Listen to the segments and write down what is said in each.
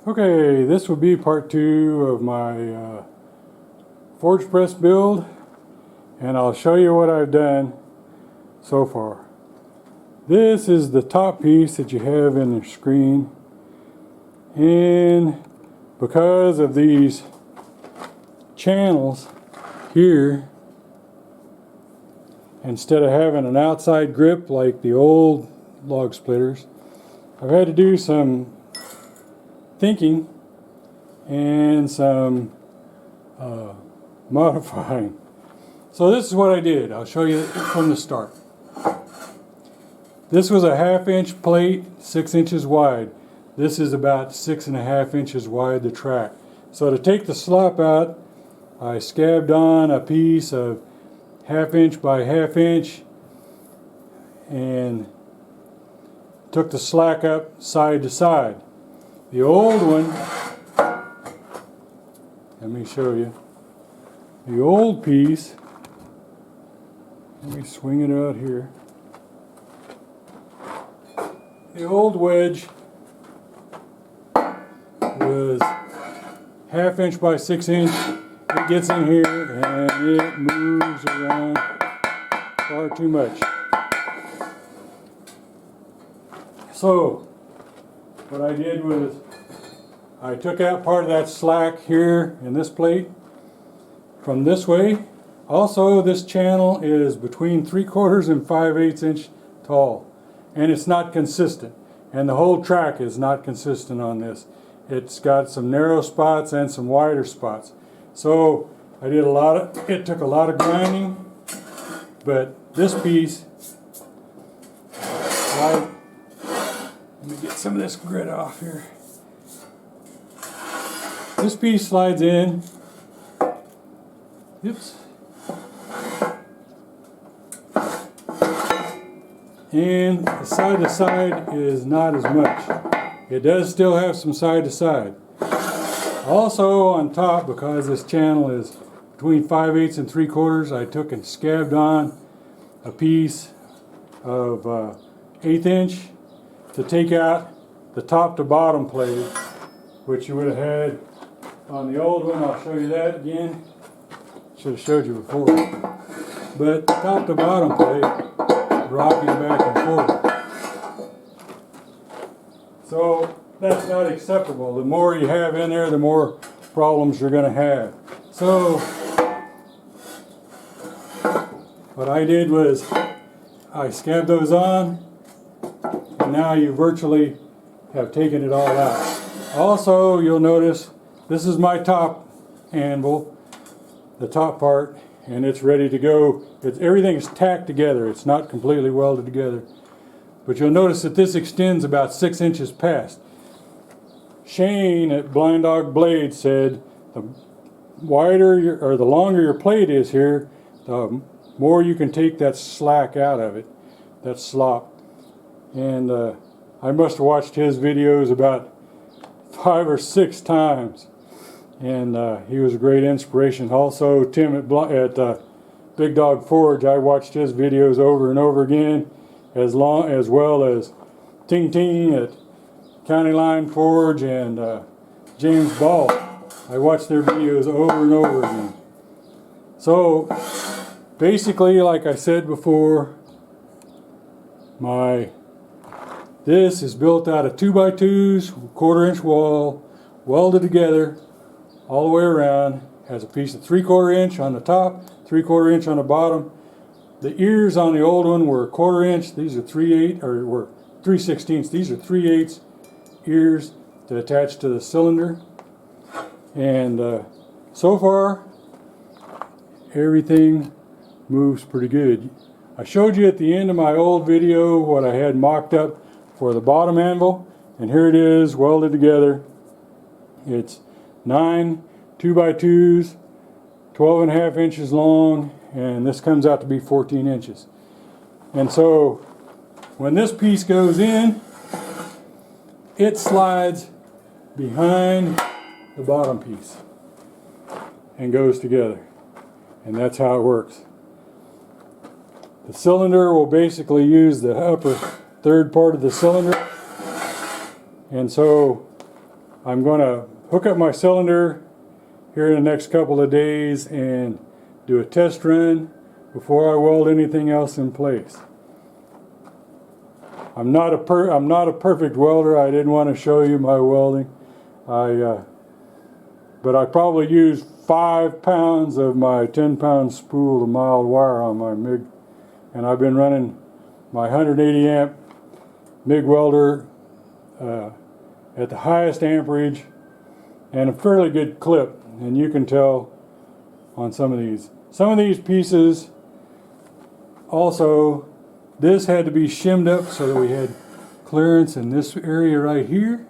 Okay, this will be part 2 of my forge press build, and I'll show you what I've done so far. This is the top piece that you have in the screen, and because of these channels here, instead of having an outside grip like the old log splitters, I've had to do some thinking and some modifying. So this is what I did. I'll show you from the start. This was a 1/2 inch plate, 6 inches wide. This is about 6.5 inches wide, the track. So to take the slop out, I scabbed on a piece of 1/2 inch by 1/2 inch and took the slack up side to side. The old one, let me show you. The old piece, let me swing it out here. The old wedge was 1/2 inch by 6 inch. It gets in here and it moves around far too much. So what I did was I took out part of that slack here in this plate from this way. Also, this channel is between 3/4 and 5/8 inch tall, and it's not consistent, and the whole track is not consistent on this. It's got some narrow spots and some wider spots. So I did it took a lot of grinding, but this piece, let me get some of this grit off here. This piece slides in. Oops. And the side to side is not as much. It does still have some side to side. Also on top, because this channel is between 5/8 and 3/4, I took and scabbed on a piece of 1/8 inch to take out the top to bottom plate, which you would have had on the old one. I'll show you that again. Should have showed you before. But top to bottom plate, rocking back and forth. So that's not acceptable. The more you have in there, the more problems you're going to have. So what I did was I scabbed those on, and now you virtually have taken it all out. Also, you'll notice this is my top anvil, the top part, and it's ready to go. Everything is tacked together. It's not completely welded together. But you'll notice that this extends about 6 inches past. Shane at Blind Dog Blade said the wider or the longer your plate is here, the more you can take that slack out of it, that slop. And I must have watched his videos about 5 or 6 times, and he was a great inspiration. Also, Tim at Big Dog Forge, I watched his videos over and over again, as well as Ting Ting at County Line Forge and James Ball. I watched their videos over and over again. So basically, like I said before, this is built out of 2x2s, 1/4 inch wall, welded together all the way around. Has a piece of 3/4 inch on the top, 3/4 inch on the bottom. The ears on the old one were 1/4 inch. These are 3/16. These are 3/8 ears to attach to the cylinder. And so far, everything moves pretty good. I showed you at the end of my old video what I had mocked up for the bottom anvil, and here it is welded together. It's 9 2x2s, 12.5 inches long, and this comes out to be 14 inches. And so when this piece goes in, it slides behind the bottom piece and goes together, and that's how it works. The cylinder will basically use the upper third part of the cylinder, and so I'm going to hook up my cylinder here in the next couple of days and do a test run before I weld anything else in place. I'm not a perfect welder. I didn't want to show you my welding. But I probably used 5 pounds of my 10-pound spool of mild wire on my MIG, and I've been running my 180 amp MIG welder at the highest amperage and a fairly good clip, and you can tell on some of these. Some of these pieces also, this had to be shimmed up so that we had clearance in this area right here.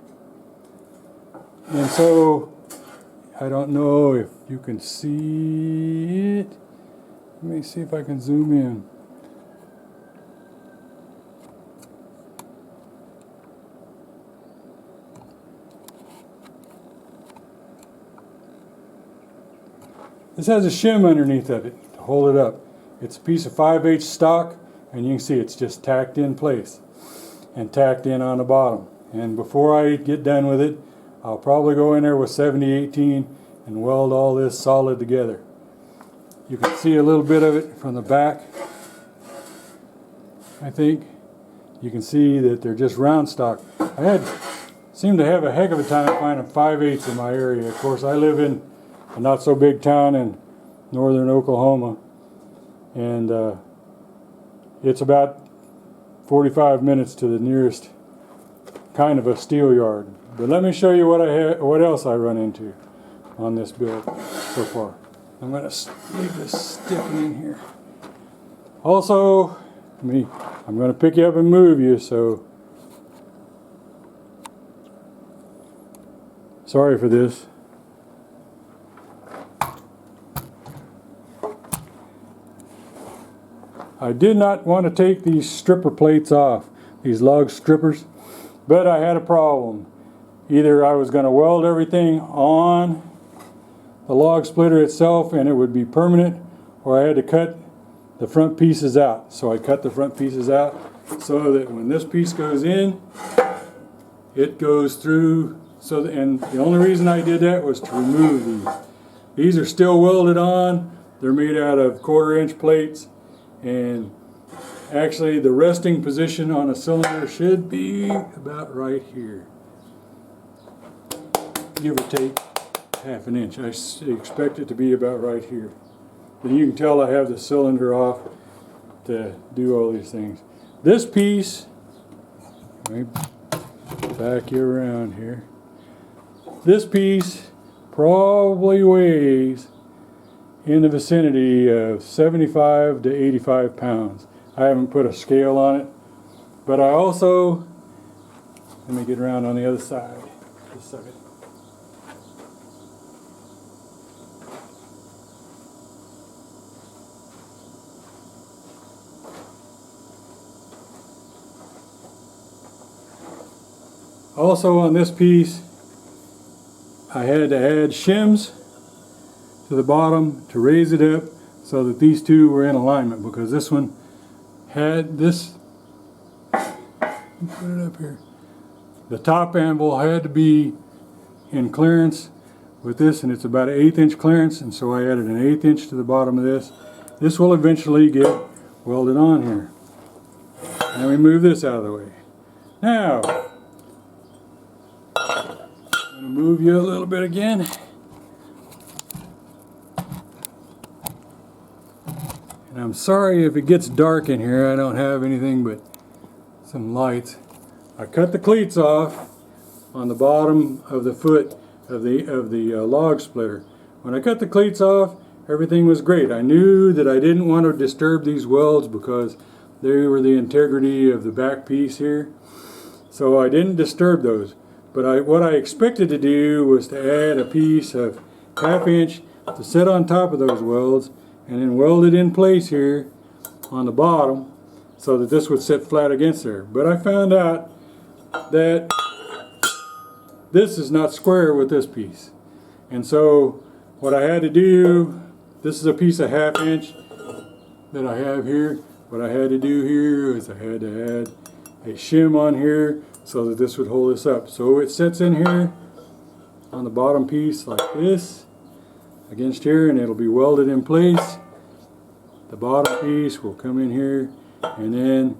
And so, I don't know if you can see it. Let me see if I can zoom in. This has a shim underneath of it to hold it up. It's a piece of 5/8 stock, and you can see it's just tacked in place and tacked in on the bottom. And before I get done with it, I'll probably go in there with 7018 and weld all this solid together. You can see a little bit of it from the back. I think you can see that they're just round stock. I seemed to have a heck of a time finding 5/8 in my area. Of course, I live in a not so big town in northern Oklahoma, and it's about 45 minutes to the nearest kind of a steel yard. But let me show you what else I run into on this build so far. I'm going to leave this sticking in here. Also, I'm going to pick you up and move you, so sorry for this. I did not want to take these stripper plates off, these log strippers, but I had a problem. Either I was going to weld everything on the log splitter itself and it would be permanent, or I had to cut the front pieces out. So I cut the front pieces out so that when this piece goes in, it goes through. And the only reason I did that was to remove these. These are still welded on. They're made out of 1/4-inch plates. And actually the resting position on a cylinder should be about right here, give or take 1/2 inch. I expect it to be about right here. And you can tell I have the cylinder off to do all these things. This piece, let me back you around here. This piece probably weighs in the vicinity of 75 to 85 pounds. I haven't put a scale on it, but I also, let me get around on the other side just a second. Also on this piece, I had to add shims to the bottom to raise it up so that these two were in alignment, because this one had this, put it up here, the top anvil had to be in clearance with this, and it's about an 1/8 inch clearance, and so I added an 1/8 inch to the bottom of this. This will eventually get welded on here. Now we move this out of the way. Now I'm going to move you a little bit again. And I'm sorry if it gets dark in here. I don't have anything but some lights. I cut the cleats off on the bottom of the foot of the log splitter. When I cut the cleats off, everything was great. I knew that I didn't want to disturb these welds because they were the integrity of the back piece here. So I didn't disturb those. But what I expected to do was to add a piece of 1/2 inch to sit on top of those welds, and then weld it in place here on the bottom so that this would sit flat against there. But I found out that this is not square with this piece. And so what I had to do, this is a piece of 1/2 inch that I have here. What I had to do here is I had to add a shim on here so that this would hold this up. So it sits in here on the bottom piece like this against here, and it'll be welded in place. The bottom piece will come in here, and then,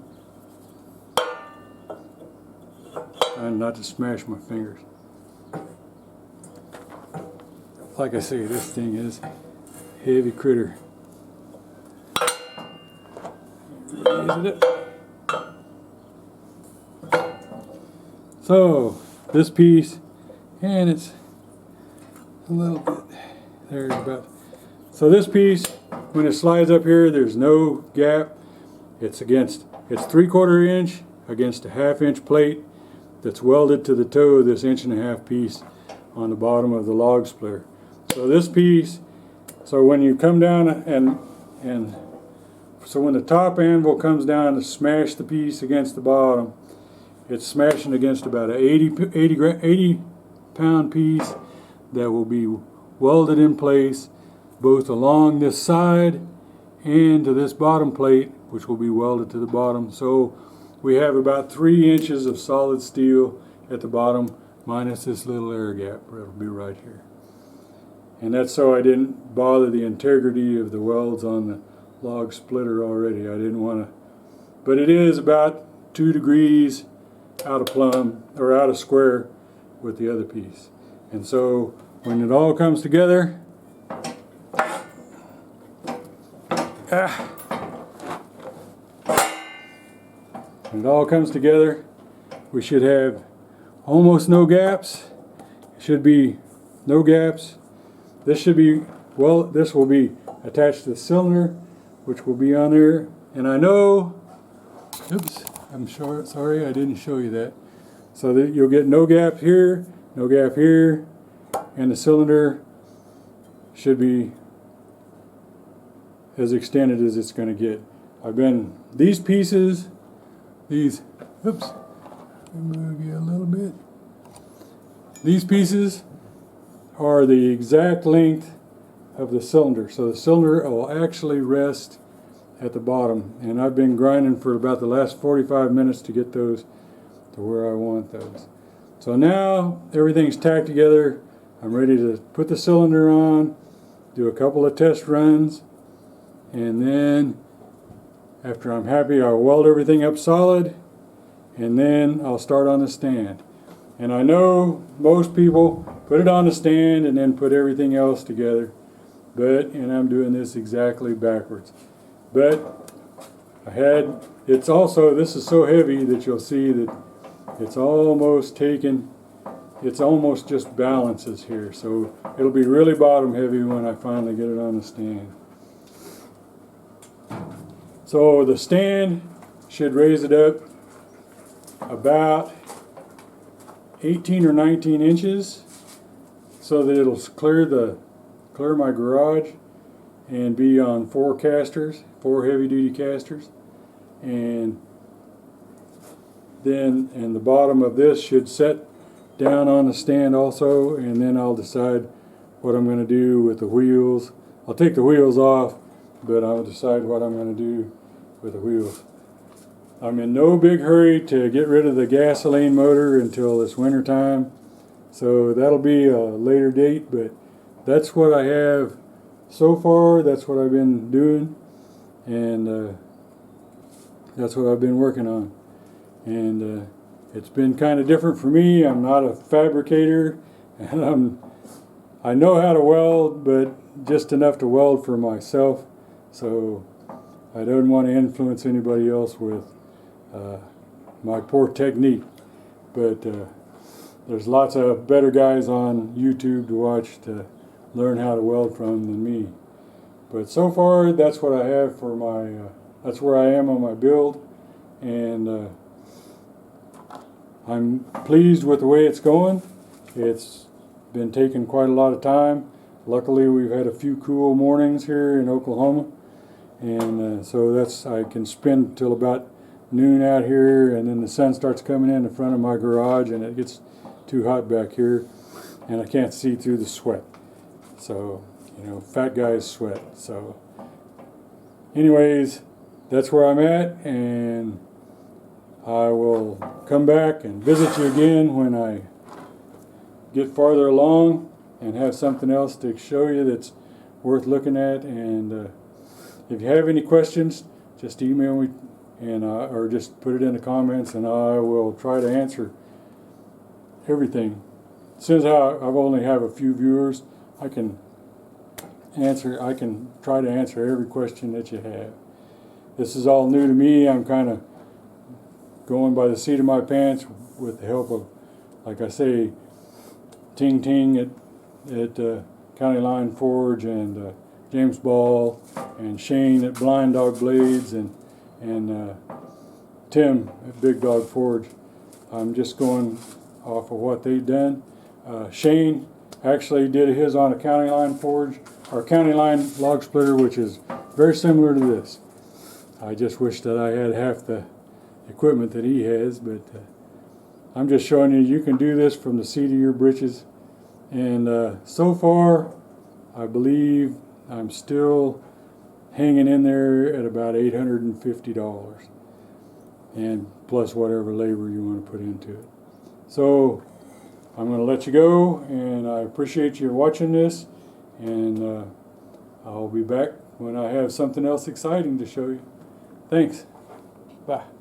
trying not to smash my fingers. Like I say, this thing is heavy critter. Raise it up. So this piece, and it's a little bit there about. So this piece, when it slides up here, there's no gap. It's 3/4 inch against a 1/2 inch plate that's welded to the toe of this 1.5 inch piece on the bottom of the log splitter. So this piece, so when you come down and so when the top anvil comes down to smash the piece against the bottom, it's smashing against about an 80 pound piece that will be welded in place both along this side and to this bottom plate, which will be welded to the bottom. So we have about 3 inches of solid steel at the bottom, minus this little air gap. It'll be right here. And that's so I didn't bother the integrity of the welds on the log splitter already. I didn't want to, but it is about 2 degrees out of plumb, or out of square with the other piece. And so when it all comes together, when it all comes together, we should have almost no gaps. It should be no gaps. This should be, well, this will be attached to the cylinder, which will be on there. And I know, oops, I'm sorry I didn't show you that. So that you'll get no gap here, no gap here, and the cylinder should be as extended as it's going to get. These pieces, oops, move you a little bit. These pieces are the exact length of the cylinder. So the cylinder will actually rest at the bottom. And I've been grinding for about the last 45 minutes to get those to where I want those. So now everything's tacked together. I'm ready to put the cylinder on, do a couple of test runs, and then after I'm happy, I'll weld everything up solid, and then I'll start on the stand. And I know most people put it on the stand and then put everything else together, and I'm doing this exactly backwards. But this is so heavy that you'll see that it's almost just balances here. So it'll be really bottom heavy when I finally get it on the stand. So the stand should raise it up about 18 or 19 inches so that it'll clear my garage and be on 4 heavy duty casters. And the bottom of this should set down on the stand also, and then I'll decide what I'm going to do with the wheels. I'll take the wheels off, but I'll decide what I'm going to do with the wheels. I'm in no big hurry to get rid of the gasoline motor until this winter time, so that'll be a later date, but that's what I have so far. That's what I've been doing, and that's what I've been working on. And it's been kind of different for me. I'm not a fabricator, and I know how to weld, but just enough to weld for myself. So I don't want to influence anybody else with my poor technique. But there's lots of better guys on YouTube to watch to learn how to weld from than me. But so far, that's what I have for my. That's where I am on my build, and I'm pleased with the way it's going. It's been taking quite a lot of time. Luckily, we've had a few cool mornings here in Oklahoma, and so I can spend till about noon out here, and then the sun starts coming in front of my garage, and it gets too hot back here, and I can't see through the sweat. So, fat guys sweat. So, anyways, that's where I'm at, and I will come back and visit you again when I get farther along and have something else to show you that's worth looking at. And if you have any questions, just email me and or just put it in the comments, and I will try to answer everything. Since I've only have a few viewers, I can try to answer every question that you have. This is all new to me. I'm kind of going by the seat of my pants with the help of, like I say, Ting Ting at County Line Forge, and James Ball and Shane at Blind Dog Blades, and Tim at Big Dog Forge. I'm just going off of what they've done. Shane actually did his on a County Line Forge, or County Line log splitter, which is very similar to this. I just wish that I had half the equipment that he has, but I'm just showing you can do this from the seat of your britches. And so far, I believe I'm still hanging in there at about $850, and plus whatever labor you want to put into it. So I'm going to let you go, and I appreciate you watching this, and I'll be back when I have something else exciting to show you. Thanks. Bye.